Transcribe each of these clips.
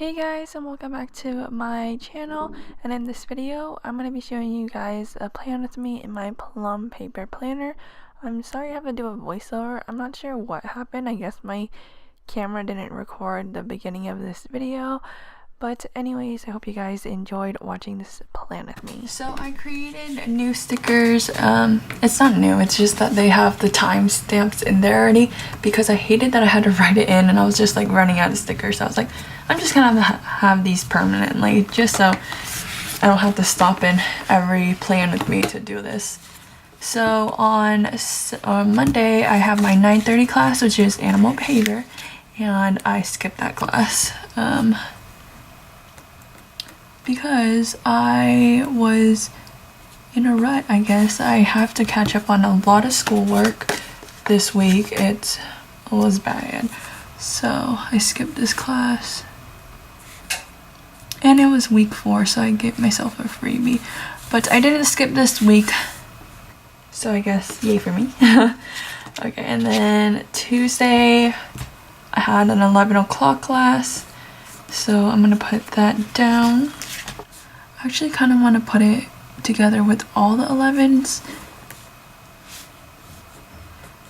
Hey guys, and welcome back to my channel. And in this video I'm going to be showing you guys a plan with me in my plum paper planner. I'm sorry I have to do a voiceover. I'm not sure what happened. I guess my camera didn't record the beginning of this video. But anyways, I hope you guys enjoyed watching this plan with me. So I created new stickers. It's not new, it's just that they have the timestamps in there already because I hated that I had to write it in and I was just like running out of stickers. So I was like, I'm just gonna have these permanently just so I don't have to stop in every plan with me to do this. So on Monday I have my 9:30 class, which is animal behavior, and I skipped that class. Because I was in a rut, I guess. I have to catch up on a lot of schoolwork this week. It was bad. So I skipped this class. And it was week 4, so I gave myself a freebie. But I didn't skip this week. So I guess yay for me. Okay, and then Tuesday I had an 11 o'clock class. So I'm gonna put that down. I actually kind of want to put it together with all the 11s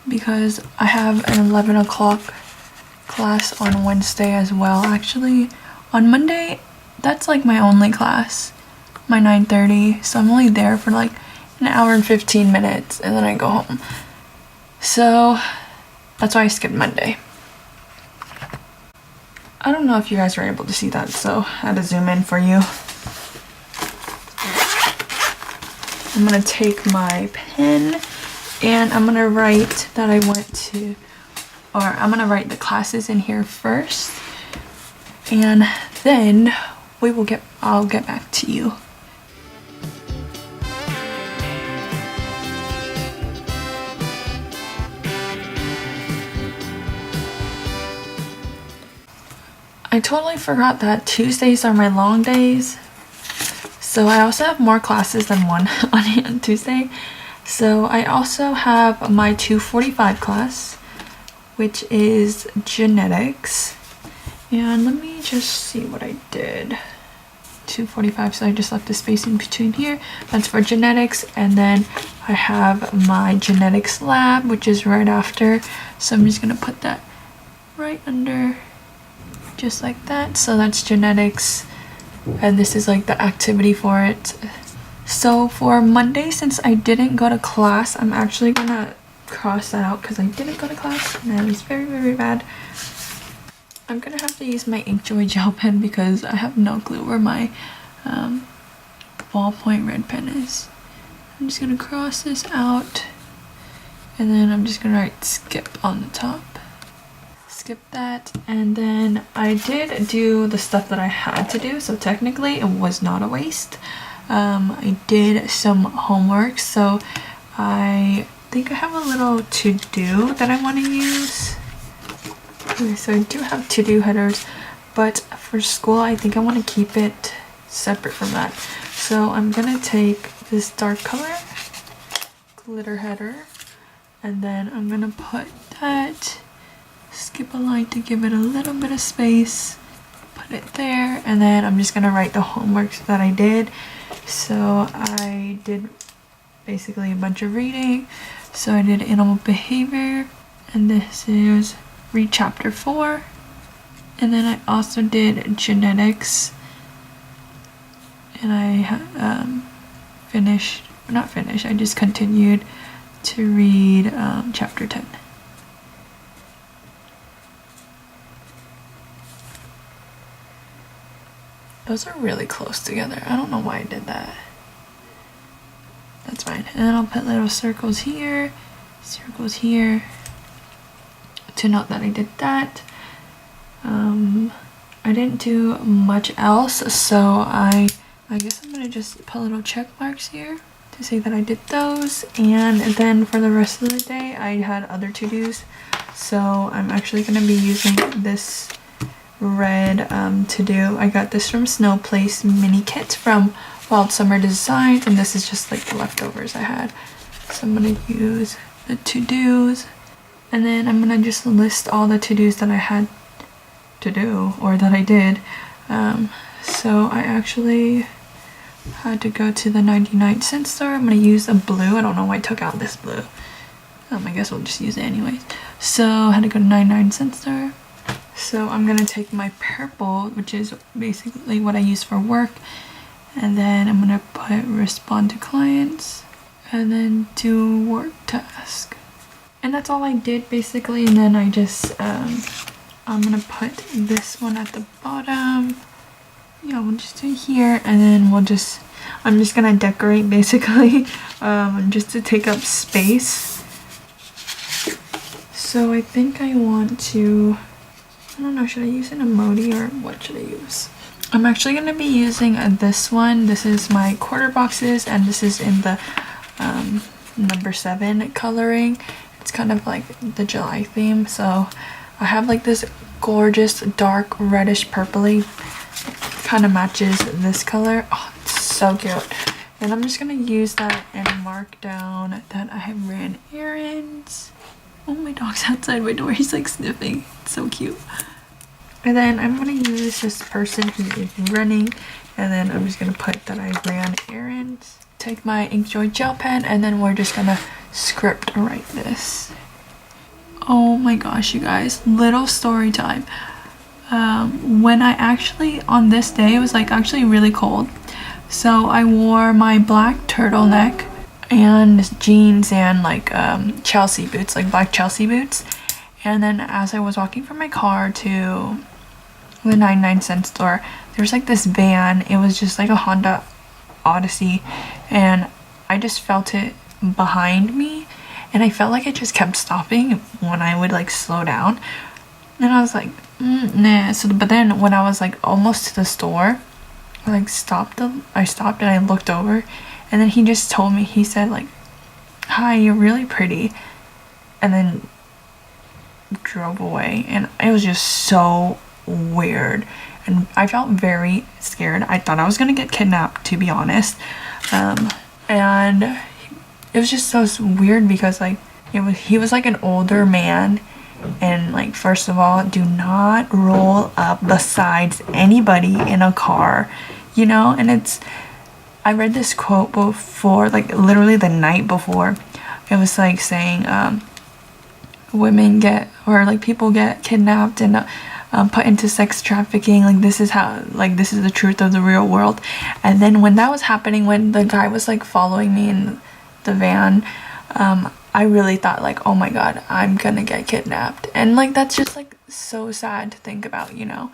because I have an 11 o'clock class on Wednesday as well. Actually, on Monday, that's like my only class, my 9:30. So I'm only there for like an hour and 15 minutes and then I go home. So that's why I skipped Monday. I don't know if you guys were able to see that, so I had to zoom in for you. I'm gonna take my pen and I'm gonna write that I went to, or I'm gonna write the classes in here first, and then I'll get back to you. I totally forgot that Tuesdays are my long days. So I also have more classes than one on Tuesday. So I also have my 2:45 class, which is genetics. And let me just see what I did. 2:45, so I just left the space in between here. That's for genetics. And then I have my genetics lab, which is right after. So I'm just gonna put that right under, just like that. So that's genetics. And this is like the activity for it. So for Monday, since I didn't go to class, I'm actually gonna cross that out because I didn't go to class and it was very, very bad. I'm gonna have to use my Inkjoy gel pen because I have no clue where my ballpoint red pen is. I'm just gonna cross this out and then I'm just gonna write skip on the top. Skip that, and then I did do the stuff that I had to do, so technically it was not a waste. I did some homework, so I think I have a little to-do that I want to use. Okay, so I do have to-do headers, but for school I think I want to keep it separate from that. So I'm gonna take this dark color glitter header and then I'm gonna put that, skip a line to give it a little bit of space, put it there, and then I'm just gonna write the homework that I did. So I did basically a bunch of reading. So I did animal behavior, and this is read chapter 4, and then I also did genetics, and I I just continued to read chapter 10. Those are really close together. I don't know why I did that. That's fine. And then I'll put little circles here to note that I did that. I didn't do much else, so I guess I'm gonna just put little check marks here to say that I did those. And then for the rest of the day I had other to-dos, so I'm actually gonna be using this red to do. I got this from Snow Place mini kit from Wild Summer Designs, and this is just like the leftovers I had. So I'm gonna use the to-dos, and then I'm gonna just list all the to-dos that I had to do, or that I did So I actually had to go to the 99-cent store. I'm gonna use a blue. I don't know why I took out this blue. I guess we'll just use it anyways. So I had to go to 99-cent store. So I'm gonna take my purple, which is basically what I use for work, and then I'm gonna put respond to clients and then do work task. And that's all I did basically. And then I just I'm gonna put this one at the bottom. Yeah, we'll just do it here, and then I'm just gonna decorate basically, just to take up space. So I think I want to, I don't know, should I use an emoji or what should I use? I'm actually gonna be using this one. This is my quarter boxes, and this is in the number 7 coloring. It's kind of like the July theme. So I have like this gorgeous dark reddish purpley, kind of matches this color. Oh, it's so cute. And I'm just gonna use that and mark down that I have ran errands. Oh, my dog's outside my door. He's like sniffing. It's so cute. And then I'm gonna use this person who is running, and then I'm just gonna put that I ran errands. Take my Inkjoy gel pen, and then we're just gonna script write this. Oh my gosh, you guys, little story time. When I actually, on this day, it was like actually really cold. So I wore my black turtleneck and jeans and like Chelsea boots, like black Chelsea boots. And then as I was walking from my car to the 99-cent store, there was like this van. It was just like a Honda Odyssey, and I just felt it behind me, and I felt like it just kept stopping when I would like slow down. And I was like, nah. So, but then when I was like almost to the store, I stopped and I looked over, and then he just told me, he said like, "Hi, you're really pretty," and then drove away. And it was just so weird, and I felt very scared. I thought I was gonna get kidnapped, to be honest. And it was just so weird because like he was like an older man, and like, first of all, do not roll up besides anybody in a car, you know. And I read this quote before, like literally the night before. It was like saying women get, or like people get kidnapped and put into sex trafficking. Like this is the truth of the real world. And then when that was happening, when the guy was like following me in the van, I really thought like, oh my god, I'm gonna get kidnapped. And like that's just like so sad to think about, you know.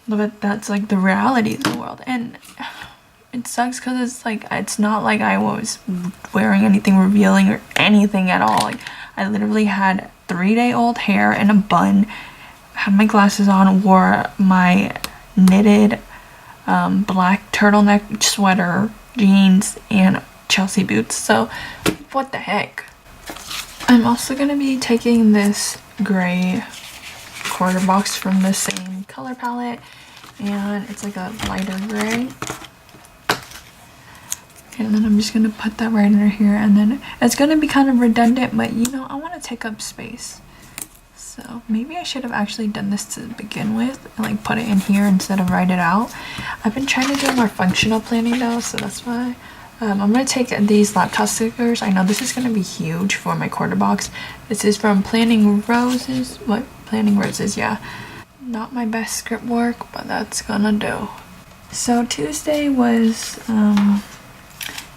But that's like the reality of the world. And it sucks because it's like, it's not like I was wearing anything revealing or anything at all. Like I literally had 3-day-old hair in a bun, had my glasses on, wore my knitted black turtleneck sweater, jeans, and Chelsea boots. So what the heck. I'm also gonna be taking this gray quarter box from the same color palette, and it's like a lighter gray. And then I'm just gonna put that right under here, and then it's gonna be kind of redundant, but you know, I want to take up space. So maybe I should have actually done this to begin with and like put it in here instead of write it out. I've been trying to do more functional planning though, so that's why. I'm gonna take these laptop stickers. I know this is gonna be huge for my quarter box. This is from Planning Roses. Planning Roses, yeah. Not my best script work, but that's gonna do. So Tuesday was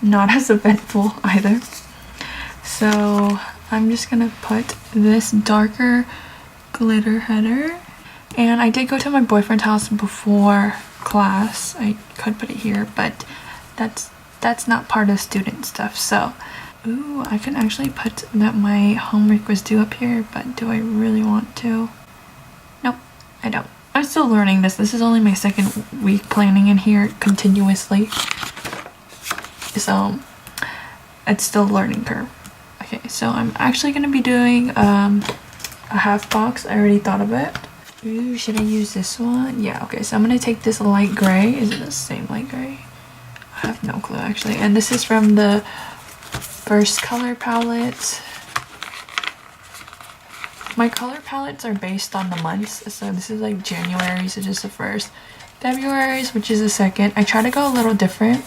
not as eventful either. So I'm just gonna put this darker glitter header. And I did go to my boyfriend's house before class. I could put it here, but that's not part of student stuff. So, ooh, I can actually put that my homework was due up here, but do I really want to? Nope, I don't. I'm still learning this. This is only my second week planning in here continuously. So, it's still a learning curve. Okay, so I'm actually going to be doing a half box. I already thought of it. Ooh, should I use this one? Yeah, okay, so I'm going to take this light gray. Is it the same light gray? I have no clue actually. And this is from the first color palette. my color palettes are based on the months. So this is like January, so just the first. February's, which is the second. I try to go a little different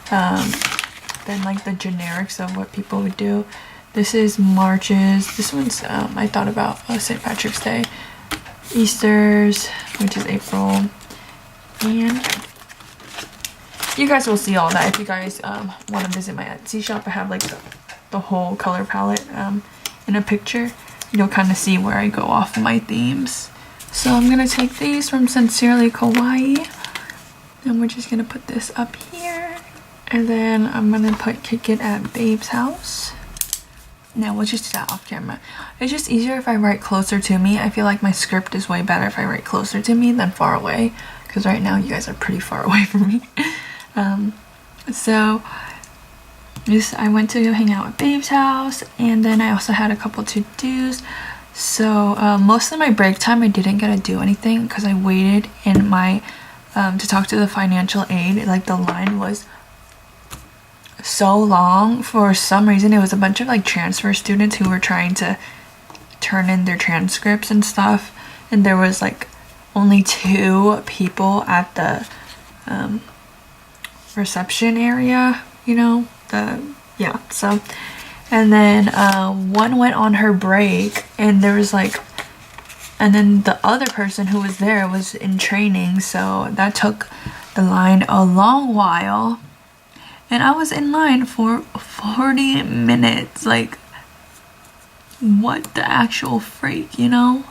than like the generics of what people would do. This is March's. This one's I thought about St. Patrick's Day. Easter's, which is April. And you guys will see all that if you guys want to visit my Etsy shop. I have like the whole color palette in a picture. You'll kind of see where I go off my themes. So I'm gonna take these from Sincerely Kawaii, and we're just gonna put this up here, and then I'm gonna put Kick It at Babe's house. Now we'll just do that off camera. It's just easier if I write closer to me. I feel like my script is way better if I write closer to me than far away, because right now you guys are pretty far away from me. So I went to hang out at Babe's house, and then I also had a couple to-dos. So most of my break time I didn't get to do anything because I waited in my to talk to the financial aid. Like the line was so long for some reason. It was a bunch of like transfer students who were trying to turn in their transcripts and stuff, and there was like only 2 people at the reception area, you know, so. And then one went on her break, and there was like, and then the other person who was there was in training, so that took the line a long while, and I was in line for 40 minutes. Like, what the actual freak, you know?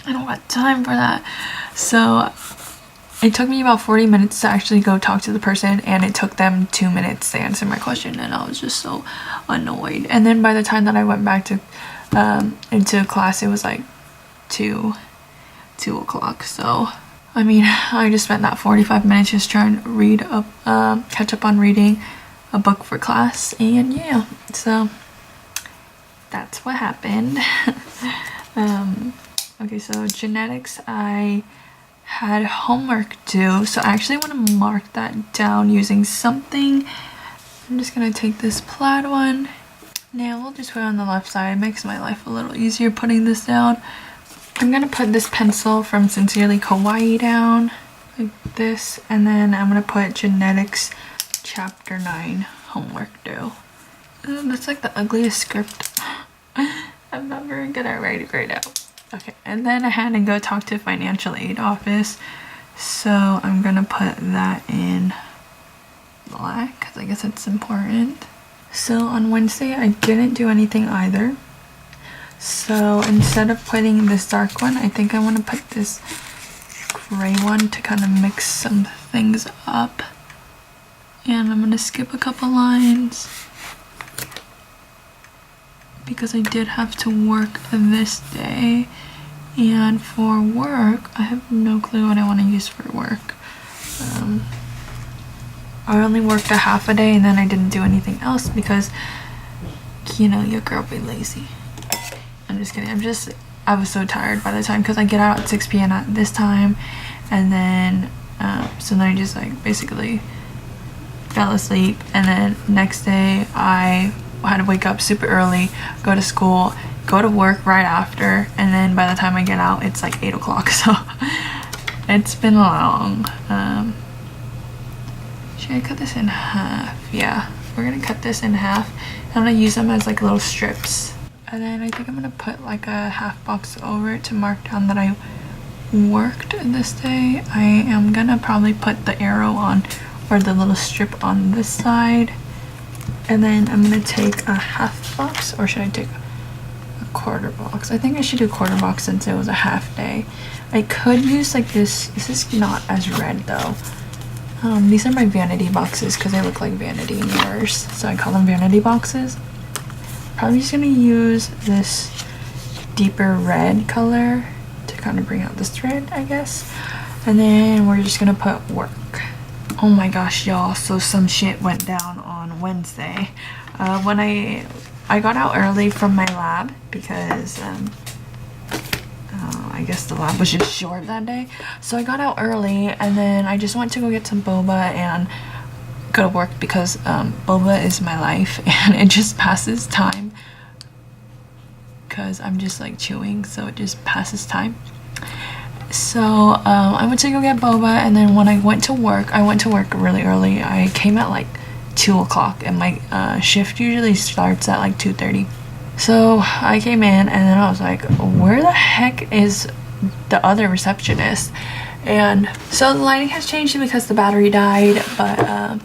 I don't got time for that. So it took me about 40 minutes to actually go talk to the person, and it took them 2 minutes to answer my question, and I was just so annoyed. And then by the time that I went back to into class, it was like 2 o'clock. So I mean, I just spent that 45 minutes just trying to read up, catch up on reading a book for class, and yeah, so that's what happened. Okay, so genetics, I had homework due, so I actually want to mark that down using something. I'm just gonna take this plaid one. Now we'll just put it on the left side. It makes my life a little easier putting this down. I'm gonna put this pencil from Sincerely Kawaii down like this, and then I'm gonna put genetics chapter 9 homework due. That's like the ugliest script. I'm not very good at writing right now. Okay, and then I had to go talk to financial aid office, so I'm gonna put that in black because I guess it's important. So on Wednesday I didn't do anything either, so instead of putting this dark one, I think I want to put this gray one to kind of mix some things up, and I'm gonna skip a couple lines because I did have to work this day, and for work I have no clue what I want to use for work. I only worked a half a day, and then I didn't do anything else because, you know, your girl be lazy. I'm just kidding. I was so tired by the time, because I get out at 6 p.m. at this time, and then so then I just like basically fell asleep, and then next day I had to wake up super early, go to school, go to work right after, and then by the time I get out it's like 8 o'clock. So it's been long. Should I cut this in half? Yeah, we're gonna cut this in half. I'm gonna use them as like little strips, and then I think I'm gonna put like a half box over it to mark down that I worked this day. I am gonna probably put the arrow on, or the little strip on this side, and then I'm gonna take a half box, or should I take a quarter box? I think I should do quarter box since it was a half day. I could use like this. This is not as red though. These are my vanity boxes because they look like vanity mirrors, so I call them vanity boxes. Probably just gonna use this deeper red color to kind of bring out this thread, I guess. And then we're just gonna put work. Oh my gosh, y'all, so some shit went down on Wednesday. When I got out early from my lab because I guess the lab was just short that day. So I got out early, and then I just went to go get some boba and go to work because boba is my life, and it just passes time because I'm just like chewing, so it just passes time. So I went to go get boba, and then when I went to work really early. I came at like 2 o'clock, and my shift usually starts at like 2:30. So I came in, and then I was like, where the heck is the other receptionist? And so the lighting has changed because the battery died, but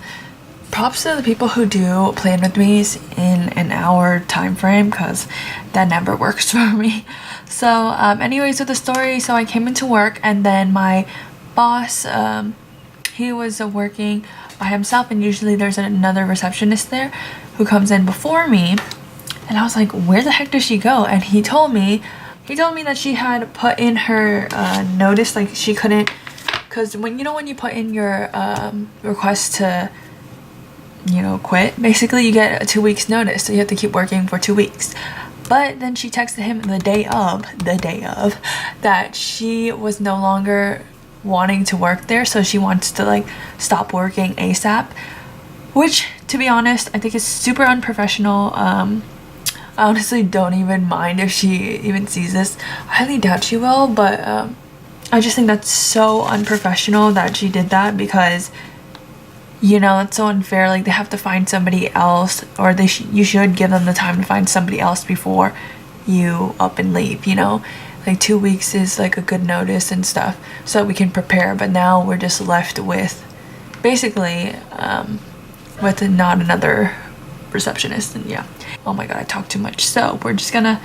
props to the people who do plan with me in an hour time frame, because that never works for me. So anyways, with the story, so I came into work, and then my boss, he was working by himself, and usually there's another receptionist there who comes in before me. And I was like, where the heck does she go? And he told me that she had put in her notice, like she couldn't, because when you put in your request to quit, basically you get a 2 weeks notice, so you have to keep working for 2 weeks. But then she texted him the day of that she was no longer wanting to work there, so she wants to like stop working ASAP, which, to be honest, I think is super unprofessional. I honestly don't even mind if she even sees this. I highly doubt she will, but I just think that's so unprofessional that she did that, because that's so unfair. Like, they have to find somebody else, or you should give them the time to find somebody else before you up and leave, like 2 weeks is like a good notice and stuff, so we can prepare. But now we're just left with basically with not another receptionist. And yeah, oh my god, I talk too much, so we're just gonna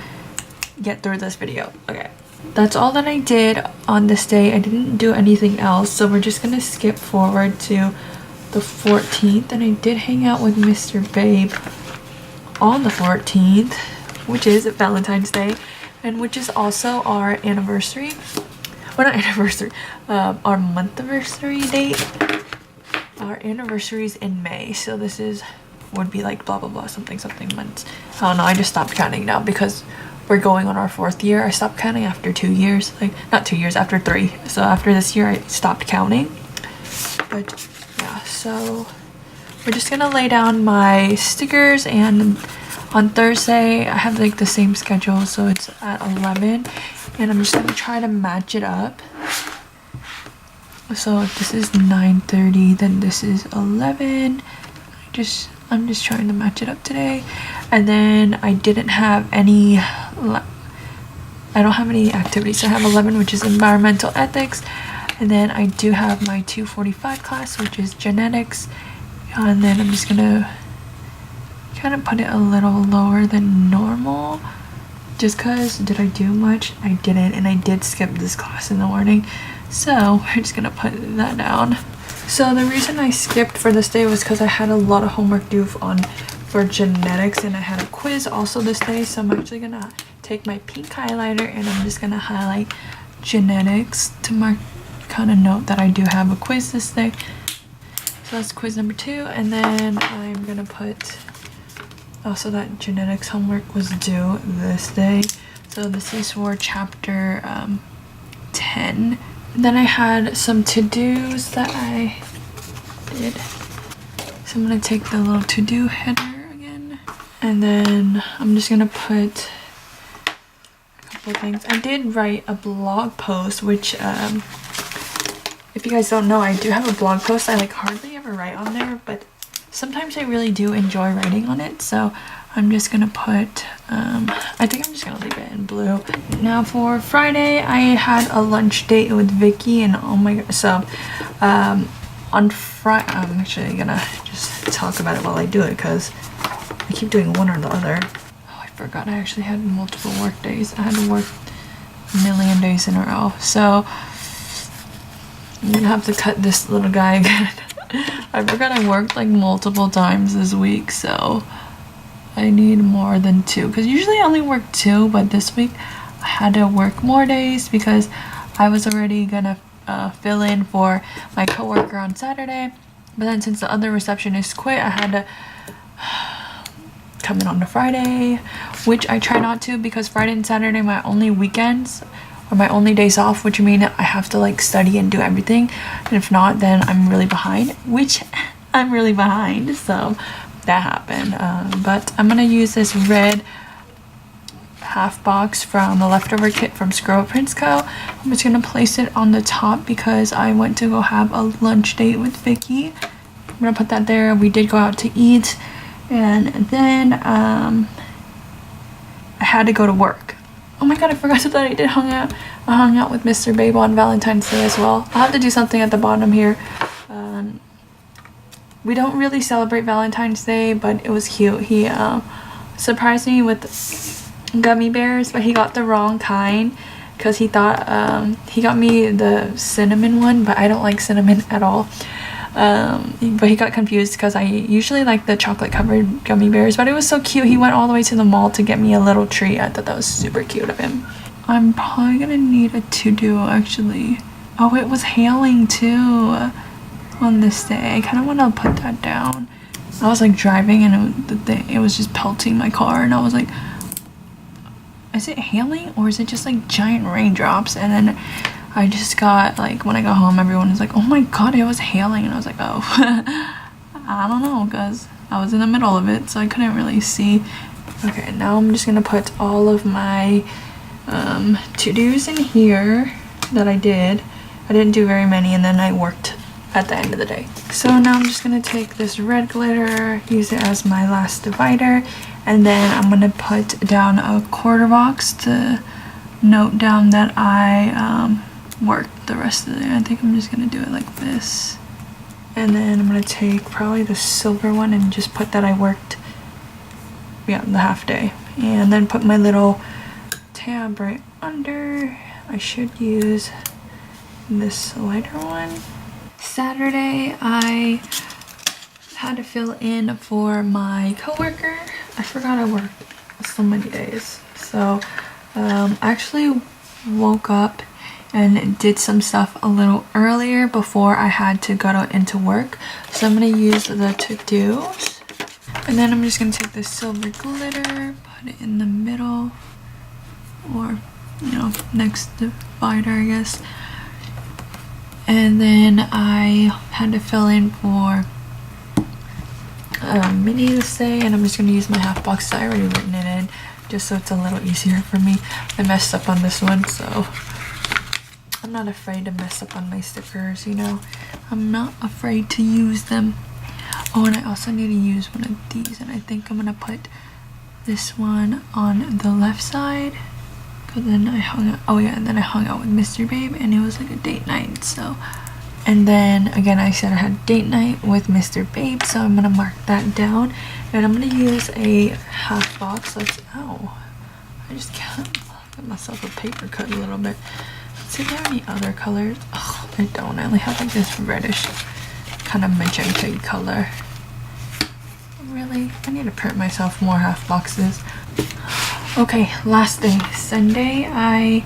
get through this video. Okay, that's all that I did on this day. I didn't do anything else, so we're just gonna skip forward to the 14th. And I did hang out with Mr. Babe on the 14th, which is Valentine's Day, and which is also our anniversary. Well, not anniversary, our month anniversary date. Our anniversary is in May, so this would be like blah blah blah something months. I don't know, I just stopped counting now because we're going on our 4th year. I stopped counting after 2 years, like not 2 years, after 3. So after this year I stopped counting. But yeah, so we're just gonna lay down my stickers, and on Thursday I have like the same schedule, so it's at 11, and I'm just gonna try to match it up. So if this is 9:30, then this is 11. I'm just trying to match it up today. And then I don't have any activities. So I have 11, which is environmental ethics, and then I do have my 245 class, which is genetics. And then I'm just gonna kind of put it a little lower than normal, just because did I do much? I didn't, and I did skip this class in the morning, so we're just gonna put that down. So the reason I skipped for this day was because I had a lot of homework due for genetics, and I had a quiz also this day. So I'm actually gonna take my pink highlighter, and I'm just gonna highlight genetics to kind of note that I do have a quiz this day. So that's quiz number 2, and then I'm gonna put also that genetics homework was due this day. So this is for chapter 10. And then I had some to-dos that I did. So I'm gonna take the little to-do header again, and then I'm just gonna put a couple of things. I did write a blog post, which if you guys don't know, I do have a blog post. I like hardly ever write on there, but sometimes I really do enjoy writing on it. So I'm just gonna put I think I'm just gonna leave it in blue. Now for Friday, I had a lunch date with Vicky, and oh my god, so on Friday, I'm actually gonna just talk about it while I do it, because I keep doing one or the other. Oh, I forgot I actually had multiple work days. I had to work a million days in a row, so I'm gonna have to cut this little guy again. I forgot I worked like multiple times this week, so I need more than 2, because usually I only work 2, but this week I had to work more days because I was already gonna fill in for my coworker on Saturday, but then since the other receptionist quit, I had to come in on a Friday, which I try not to, because Friday and Saturday are my only weekends or my only days off, which mean I have to like study and do everything, and if not, then I'm really behind, which I'm really behind, so that happened. But I'm gonna use this red half box from a leftover kit from Scrub Prince Co. I'm just gonna place it on the top because I went to go have a lunch date with Vicky. I'm gonna put that there. We did go out to eat, and then I had to go to work. Oh my god, I forgot that I did I hung out with Mr. Babe on Valentine's Day as well. I'll have to do something at the bottom here. We don't really celebrate Valentine's Day, but it was cute. He surprised me with gummy bears, but he got the wrong kind because he thought he got me the cinnamon one, but I don't like cinnamon at all. But he got confused because I usually like the chocolate covered gummy bears, but it was so cute. He went all the way to the mall to get me a little treat. I thought that was super cute of him. I'm probably gonna need a to-do actually. Oh, it was hailing too on this day. I kind of want to put that down. I was like driving and it was just pelting my car, and I was like, is it hailing or is it just like giant raindrops? And then I just got like, when I got home, everyone was like, oh my god, it was hailing, and I was like, oh. I don't know, because I was in the middle of it, so I couldn't really see. Okay, now I'm just gonna put all of my to-dos in here that I did. I didn't do very many, and then I worked at the end of the day. So now I'm just gonna take this red glitter, use it as my last divider, and then I'm gonna put down a quarter box to note down that I worked the rest of the day. I think I'm just gonna do it like this, and then I'm gonna take probably the silver one and just put that I worked, yeah, the half day, and then put my little tab right under. I should use this lighter one. Saturday I had to fill in for my coworker. I forgot I worked so many days, so I actually woke up and did some stuff a little earlier before I had to go into work. So I'm gonna use the to-dos, and then I'm just gonna take this silver glitter, put it in the middle, or you know, next divider, I guess. And then I had to fill in for mini this day, and I'm just gonna use my half box that I already written it in, just so it's a little easier for me. I messed up on this one, so I'm not afraid to mess up on my stickers, you know. I'm not afraid to use them. Oh, and I also need to use one of these, and I think I'm gonna put this one on the left side. Then I hung out, oh yeah, and then I hung out with Mr. Babe, and it was like a date night, so. And then again, I said I had date night with Mr. Babe, so I'm gonna mark that down, and I'm gonna use a half box. Let's, ow, I just can't get myself a paper cut a little bit. Let's see if there are any other colors. Oh, I don't. I only have like this reddish kind of magenta color. Really, I need to print myself more half boxes. Okay, last day, Sunday, I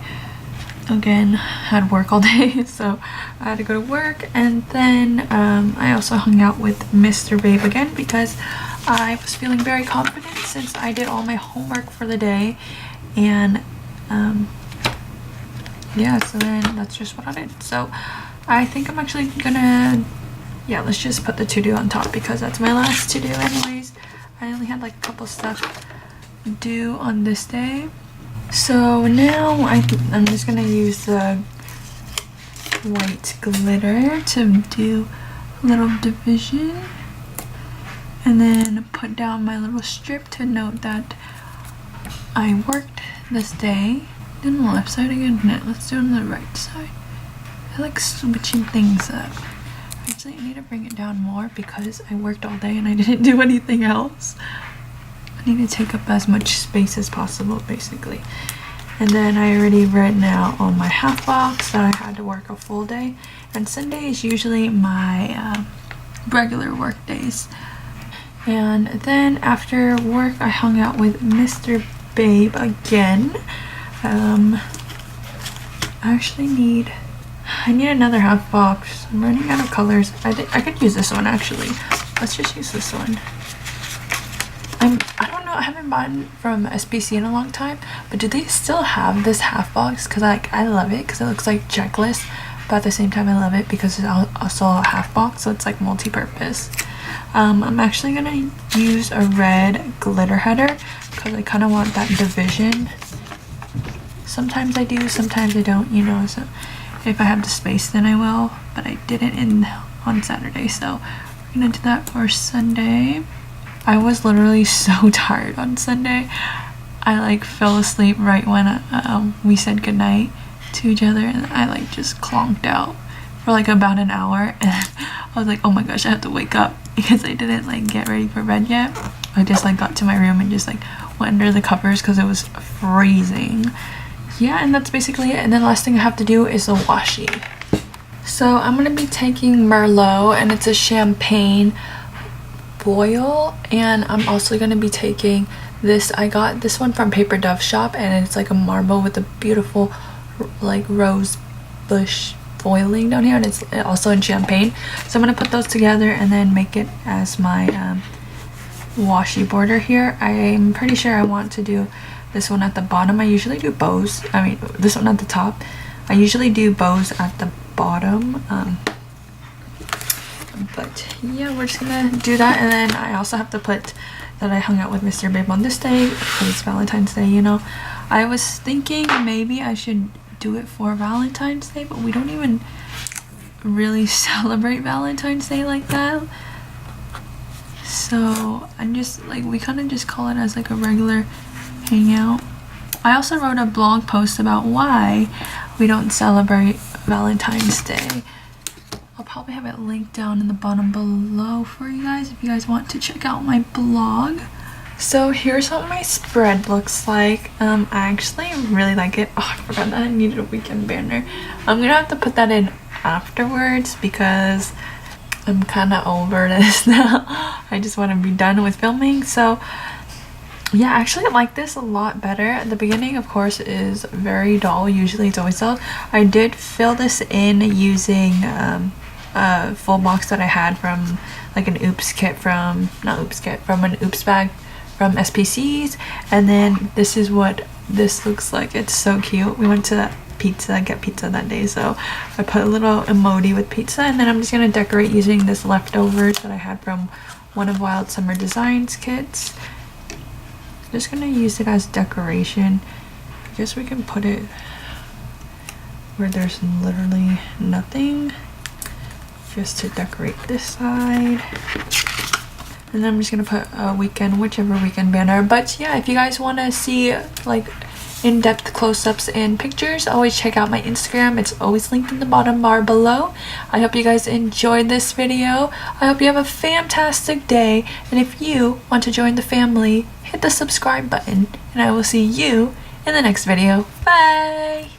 again had work all day, so I had to go to work, and then I also hung out with Mr. Babe again because I was feeling very confident since I did all my homework for the day, and yeah, so then that's just what I did. So I think I'm actually gonna, yeah, let's just put the to-do on top because that's my last to-do anyways. I only had like a couple stuff do on this day. So now I'm just gonna use the white glitter to do a little division, and then put down my little strip to note that I worked this day. Did on the left side again? No, let's do it on the right side. I like switching things up. Actually, I need to bring it down more because I worked all day and I didn't do anything else. I need to take up as much space as possible, basically. And then I already written out on my half box that I had to work a full day, and Sunday is usually my regular work days. And then after work I hung out with Mr. Babe again. I need another half box. I'm running out of colors. I could use this one actually. Let's just use this one. I don't know, I haven't bought from SPC in a long time, but do they still have this half box? Because I love it because it looks like checklist, but at the same time I love it because it's also a half box, so it's like multi-purpose. I'm actually gonna use a red glitter header because I kind of want that division Sometimes I do, sometimes I don't, you know, so if I have the space then I will, but I didn't on Saturday, so we're gonna do that for Sunday. I was literally so tired on Sunday. I like fell asleep right when we said goodnight to each other, and I like just clonked out for like about an hour, and I was like, oh my gosh, I have to wake up because I didn't like get ready for bed yet. I just like got to my room and just like went under the covers because it was freezing. Yeah, and that's basically it. And then last thing I have to do is a washi. So I'm gonna be taking Merlot, and it's a champagne boil, and I'm also gonna be taking this. I got this one from Paper Dove Shop, and it's like a marble with a beautiful like rose bush foiling down here, and it's also in champagne. So I'm gonna put those together and then make it as my washi border here. I'm pretty sure I want to do this one at the bottom. I usually do bows, I mean this one at the top. I usually do bows at the bottom, but yeah, we're just gonna do that. And then I also have to put that I hung out with Mr. Babe on this day because it's Valentine's Day, you know. I was thinking maybe I should do it for Valentine's Day, but we don't even really celebrate Valentine's Day like that. So I'm just like, we kind of just call it as like a regular hangout. I also wrote a blog post about why we don't celebrate Valentine's Day. I'll probably have it linked down in the bottom below for you guys if you guys want to check out my blog. So here's what my spread looks like. I actually really like it. Oh, I forgot that I needed a weekend banner. I'm gonna have to put that in afterwards because I'm kind of over this now. I just want to be done with filming. So yeah, actually I like this a lot better. The beginning of course is very dull. Usually it's always dull. I did fill this in using a full box that I had from like an oops kit from, not oops kit, from an oops bag from SPC's. And then this is what this looks like. It's so cute. We went to that get pizza that day, so I put a little emoji with pizza, and then I'm just gonna decorate using this leftovers that I had from one of Wild Summer Designs kits. Just gonna use it as decoration. I guess we can put it where there's literally nothing, just to decorate this side. And then I'm just gonna put a weekend, whichever weekend banner. But yeah, if you guys want to see like in-depth close-ups and pictures, always check out my Instagram. It's always linked in the bottom bar below. I hope you guys enjoyed this video. I hope you have a fantastic day, and if you want to join the family, hit the subscribe button, and I will see you in the next video. Bye!